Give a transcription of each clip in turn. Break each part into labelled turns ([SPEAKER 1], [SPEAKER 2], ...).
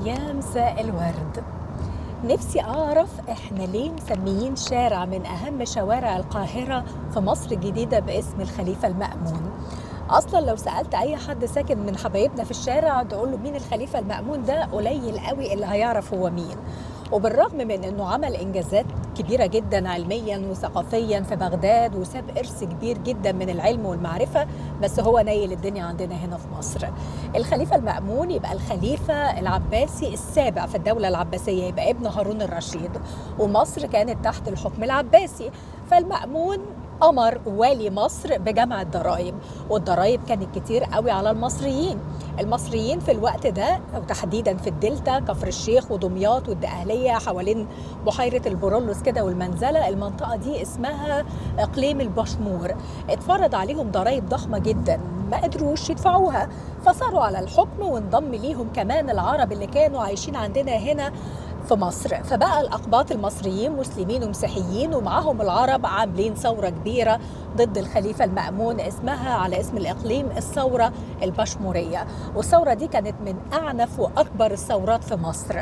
[SPEAKER 1] يا مساء الورد. نفسي أعرف إحنا ليه مسميين شارع من أهم شوارع القاهرة في مصر الجديدة باسم الخليفة المأمون. أصلا لو سألت أي حد ساكن من حبايبنا في الشارع تقول له مين الخليفة المأمون ده، قليل قوي اللي هيعرف هو مين. وبالرغم من أنه عمل إنجازات كبيرة جدا علميا وثقافيا في بغداد وساب إرث كبير جدا من العلم والمعرفة، بس هو نيل الدنيا عندنا هنا في مصر. الخليفة المأمون يبقى الخليفة العباسي السابع في الدولة العباسية، يبقى ابن هارون الرشيد، ومصر كانت تحت الحكم العباسي. فالمأمون أمر والي مصر بجمع الضرائب، والضرائب كانت كتير قوي على المصريين في الوقت ده، وتحديدا في الدلتا، كفر الشيخ ودمياط والدقهلية حوالين بحيرة البرولوس كده والمنزلة. المنطقة دي اسمها إقليم البشمور. اتفرض عليهم ضرائب ضخمة جدا ما قدروش يدفعوها، فصاروا على الحكم، وانضم ليهم كمان العرب اللي كانوا عايشين عندنا هنا في مصر. فبقى الأقباط المصريين مسلمين ومسيحيين، ومعهم العرب عاملين ثورة كبيرة ضد الخليفة المأمون، اسمها على اسم الإقليم الثورة البشمورية. والثورة دي كانت من أعنف وأكبر الثورات في مصر.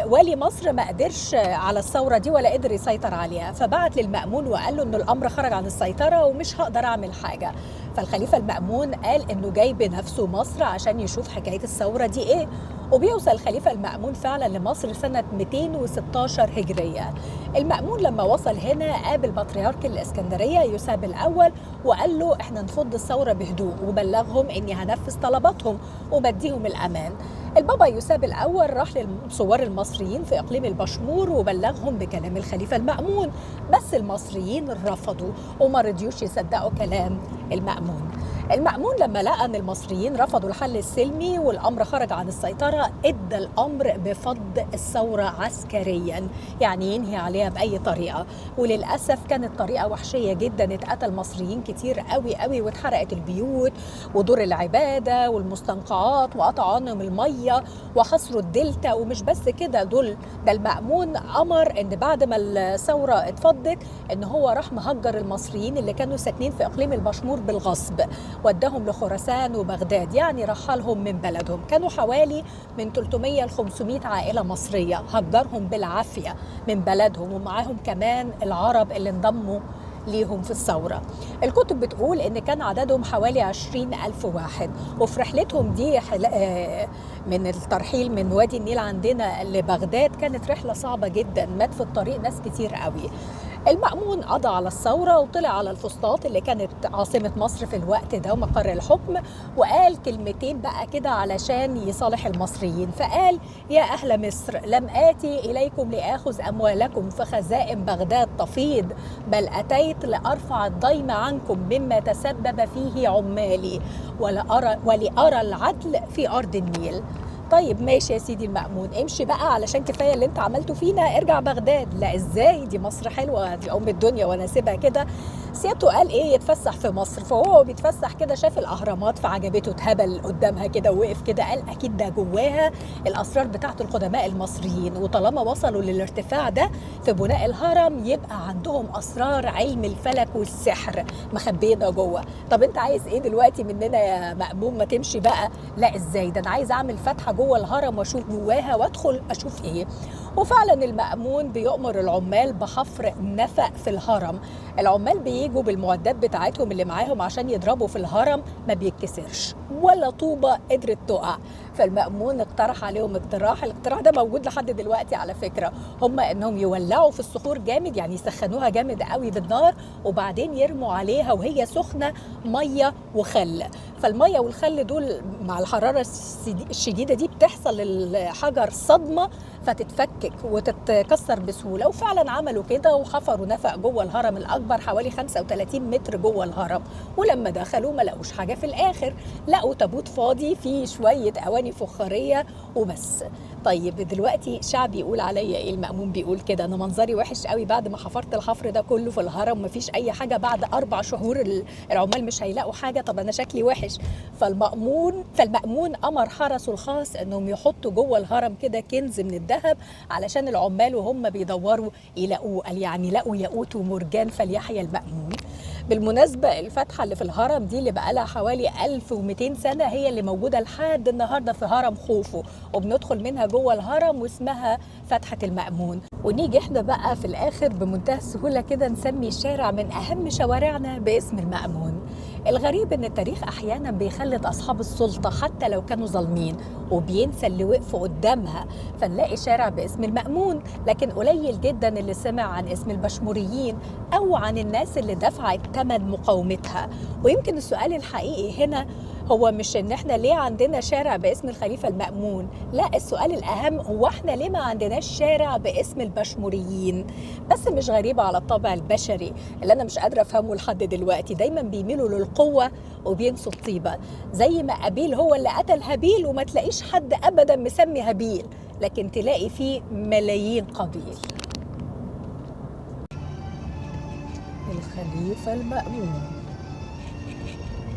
[SPEAKER 1] والي مصر ما قدرش على الثورة دي ولا قدر يسيطر عليها، فبعت للمأمون وقال له إنه الأمر خرج عن السيطرة ومش هقدر أعمل حاجة. فالخليفة المأمون قال إنه جاي بنفسه مصر عشان يشوف حكاية الثورة دي إيه. وبيوصل الخليفة المأمون فعلا لمصر سنة 216 هجرية. المأمون لما وصل هنا قابل بطريرك الإسكندرية يوسف الأول، وقال له احنا نفض الثورة بهدوء، وبلغهم اني هنفذ طلباتهم وبديهم الأمان. البابا يوسف الأول راح للثوار المصريين في إقليم البشمور وبلغهم بكلام الخليفة المأمون، بس المصريين رفضوا وما رضيوش يصدقوا كلام المأمون لما لقى ان المصريين رفضوا الحل السلمي والامر خرج عن السيطره، ادى الامر بفض الثوره عسكريا، يعني ينهي عليها باي طريقه. وللاسف كانت طريقه وحشيه جدا، اتقتل مصريين كتير قوي قوي، واتحرقت البيوت ودور العباده والمستنقعات، وقطعوا عنهم الميه وحصروا الدلتا. ومش بس كده، ده المأمون امر ان بعد ما الثوره اتفضت ان هو راح مهجر المصريين اللي كانوا ساكنين في اقليم البشمور بالغصب، ودهم لخراسان وبغداد، يعني رحلهم من بلدهم. كانوا حوالي من 300 ل 500 عائلة مصرية، هجرهم بالعافية من بلدهم، ومعاهم كمان العرب اللي انضموا ليهم في الثورة. الكتب بتقول إن كان عددهم حوالي 20,000 واحد، وفي رحلتهم دي من الترحيل من وادي النيل عندنا لبغداد كانت رحلة صعبة جدا، مات في الطريق ناس كتير قوي. المأمون قضى على الثورة وطلع على الفسطاط اللي كانت عاصمة مصر في الوقت ده ومقر الحكم، وقال كلمتين بقى كده علشان يصالح المصريين. فقال: يا أهل مصر، لم آتي إليكم لآخذ أموالكم فخزائن بغداد تفيض، بل أتيت لأرفع الضيم عنكم مما تسبب فيه عمالي ولأرى العدل في أرض النيل. طيب ماشي يا سيدي المأمون، امشي بقى علشان كفايه اللي انت عملته فينا، ارجع بغداد. لا ازاي، دي مصر حلوه، دي ام الدنيا وانا اسيبها كده. سيادته قال ايه، يتفسح في مصر. فهو بيتفسح كده شاف الاهرامات فعجبته، اتهبل قدامها كده ووقف كده، قال اكيد ده جواها الاسرار بتاعت القدماء المصريين، وطالما وصلوا للارتفاع ده في بناء الهرم يبقى عندهم اسرار علم الفلك والسحر مخبينه جوه. طب انت عايز ايه دلوقتي مننا يا مأمون، ما تمشي بقى. لا ازاي، ده انا عايز اعمل فتحه جوه الهرم واشوف جواها وادخل اشوف ايه. وفعلا المأمون بيؤمر العمال بحفر نفق في الهرم. العمال بيجوا بالمعدات بتاعتهم اللي معاهم عشان يضربوا في الهرم، ما بيتكسرش ولا طوبة قدرت تقع. فالمأمون اقترح عليهم الاقتراح ده موجود لحد دلوقتي على فكرة، هم انهم يولعوا في الصخور جامد، يعني يسخنوها جامد قوي بالنار، وبعدين يرموا عليها وهي سخنة مية وخل. فالمية والخل دول مع الحرارة الشديدة دي بتحصل للحجر صدمة فتتفكك وتتكسر بسهولة. وفعلا عملوا كده وحفروا نفق جوه الهرم الأكبر حوالي 35 متر جوه الهرم. ولما دخلوا ما لقوش حاجة في الآخر، لقوا تابوت فاضي فيه شوية أواني فخارية وبس. طيب دلوقتي شعب يقول عليا ايه؟ المأمون بيقول كده: انا منظري وحش قوي بعد ما حفرت الحفر ده كله في الهرم، مفيش اي حاجه، بعد 4 شهور العمال مش هيلاقوا حاجه، طب انا شكلي وحش. فالمأمون امر حرسه الخاص انهم يحطوا جوه الهرم كده كنز من الذهب علشان العمال وهم بيدوروا يلاقوه. قال يعني لقوا ياقوت ومرجان فليحيى المأمون. بالمناسبة الفتحة اللي في الهرم دي اللي بقالها حوالي 1200 سنة هي اللي موجودة لحد النهاردة في هرم خوفو، وبندخل منها جوه الهرم واسمها فتحة المأمون. ونيجي احنا بقى في الآخر بمنتهى السهولة كده نسمي شارع من أهم شوارعنا باسم المأمون. الغريب ان التاريخ احيانا بيخلد اصحاب السلطه حتى لو كانوا ظالمين وبينسى اللي وقفوا قدامها، فنلاقي شارع باسم المأمون، لكن قليل جدا اللي سمع عن اسم البشموريين او عن الناس اللي دفعت ثمن مقاومتها. ويمكن السؤال الحقيقي هنا هو مش ان احنا ليه عندنا شارع باسم الخليفه المأمون، لا، السؤال الاهم هو احنا ليه ما عندناش شارع باسم البشموريين. بس مش غريبه على الطبع البشري اللي انا مش قادره افهمه لحد دلوقتي، دايما بيميلوا للقوه وبينسوا الطيبه، زي ما قابيل هو اللي قتل هابيل وما تلاقيش حد ابدا مسمي هابيل، لكن تلاقي فيه ملايين قابيل. الخليفه المأمون.